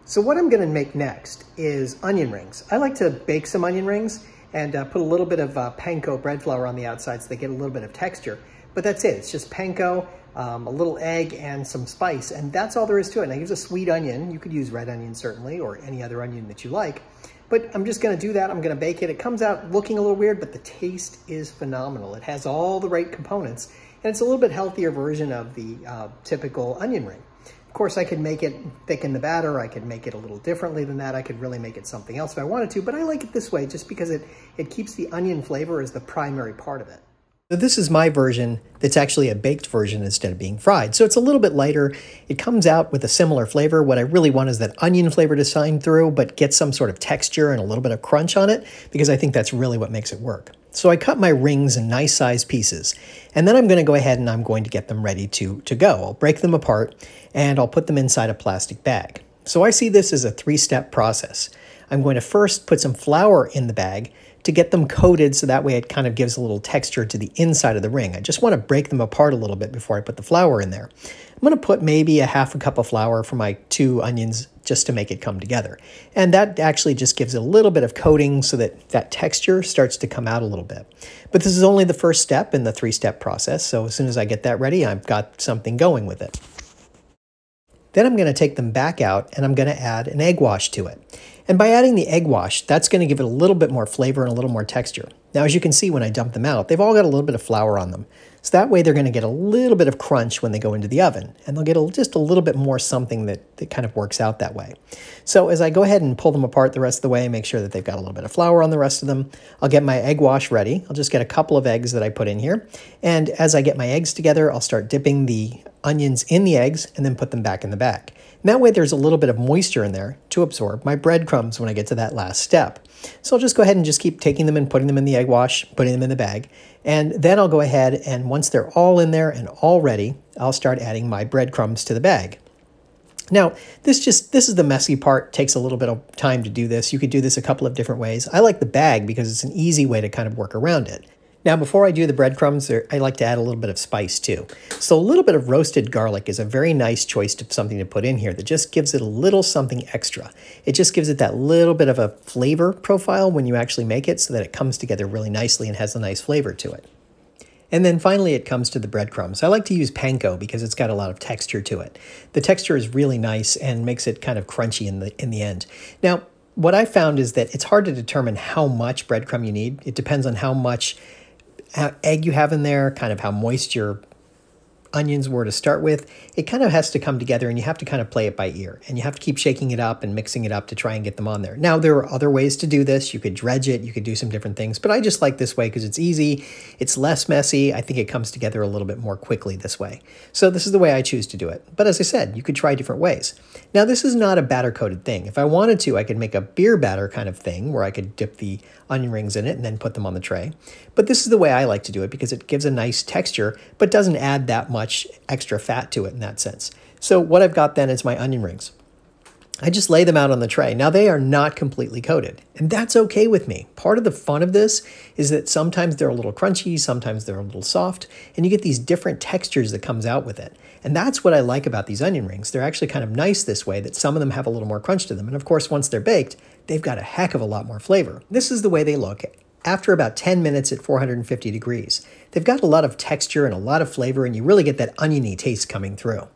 So what I'm gonna make next is onion rings. I like to bake some onion rings and put a little bit of panko bread flour on the outside so they get a little bit of texture. But that's it, it's just panko, a little egg and some spice, and that's all there is to it. And I use a sweet onion. You could use red onion certainly, or any other onion that you like. But I'm just gonna do that, I'm gonna bake it. It comes out looking a little weird, but the taste is phenomenal. It has all the right components, and it's a little bit healthier version of the typical onion ring. Of course, I could make it thicken the batter. I could make it a little differently than that. I could really make it something else if I wanted to, but I like it this way just because it keeps the onion flavor as the primary part of it. So this is my version that's actually a baked version instead of being fried. So it's a little bit lighter. It comes out with a similar flavor. What I really want is that onion flavor to shine through, but get some sort of texture and a little bit of crunch on it, because I think that's really what makes it work. So I cut my rings in nice sized pieces, and then I'm going to go ahead and I'm going to get them ready to go. I'll break them apart and I'll put them inside a plastic bag. So I see this as a three-step process. I'm going to first put some flour in the bag to get them coated, so that way it kind of gives a little texture to the inside of the ring. I just want to break them apart a little bit before I put the flour in there. I'm going to put maybe a half a cup of flour for my 2 onions just to make it come together. And that actually just gives it a little bit of coating so that that texture starts to come out a little bit. But this is only the first step in the 3-step process, so as soon as I get that ready, I've got something going with it. Then I'm going to take them back out and I'm going to add an egg wash to it. And by adding the egg wash, that's going to give it a little bit more flavor and a little more texture. Now, as you can see when I dump them out, they've all got a little bit of flour on them. So that way they're going to get a little bit of crunch when they go into the oven. And they'll get just a little bit more something that kind of works out that way. So as I go ahead and pull them apart the rest of the way, make sure that they've got a little bit of flour on the rest of them, I'll get my egg wash ready. I'll just get a couple of eggs that I put in here. And as I get my eggs together, I'll start dipping the onions in the eggs and then put them back in the bag. And that way there's a little bit of moisture in there to absorb my breadcrumbs when I get to that last step. So I'll just go ahead and just keep taking them and putting them in the egg wash, putting them in the bag. And then I'll go ahead and once they're all in there and all ready, I'll start adding my breadcrumbs to the bag. Now, this is the messy part. It takes a little bit of time to do this. You could do this a couple of different ways. I like the bag because it's an easy way to kind of work around it. Now, before I do the breadcrumbs, I like to add a little bit of spice too. So a little bit of roasted garlic is a very nice choice to something to put in here that just gives it a little something extra. It just gives it that little bit of a flavor profile when you actually make it so that it comes together really nicely and has a nice flavor to it. And then finally it comes to the breadcrumbs. I like to use panko because it's got a lot of texture to it. The texture is really nice and makes it kind of crunchy in the end. Now, what I found is that it's hard to determine how much breadcrumb you need. It depends on how much egg you have in there, kind of how moist your onions were to start with. It kind of has to come together and you have to kind of play it by ear. And you have to keep shaking it up and mixing it up to try and get them on there. Now, there are other ways to do this. You could dredge it, you could do some different things, but I just like this way because it's easy, it's less messy. I think it comes together a little bit more quickly this way. So this is the way I choose to do it. But as I said, you could try different ways. Now, this is not a batter-coated thing. If I wanted to, I could make a beer batter kind of thing where I could dip the onion rings in it and then put them on the tray. But this is the way I like to do it because it gives a nice texture, but doesn't add that much extra fat to it in that sense. So what I've got then is my onion rings. I just lay them out on the tray. Now, they are not completely coated, and that's okay with me. Part of the fun of this is that sometimes they're a little crunchy, sometimes they're a little soft, and you get these different textures that comes out with it. And that's what I like about these onion rings. They're actually kind of nice this way, that some of them have a little more crunch to them. And of course, once they're baked, they've got a heck of a lot more flavor. This is the way they look after about 10 minutes at 450 degrees. They've got a lot of texture and a lot of flavor, and you really get that oniony taste coming through.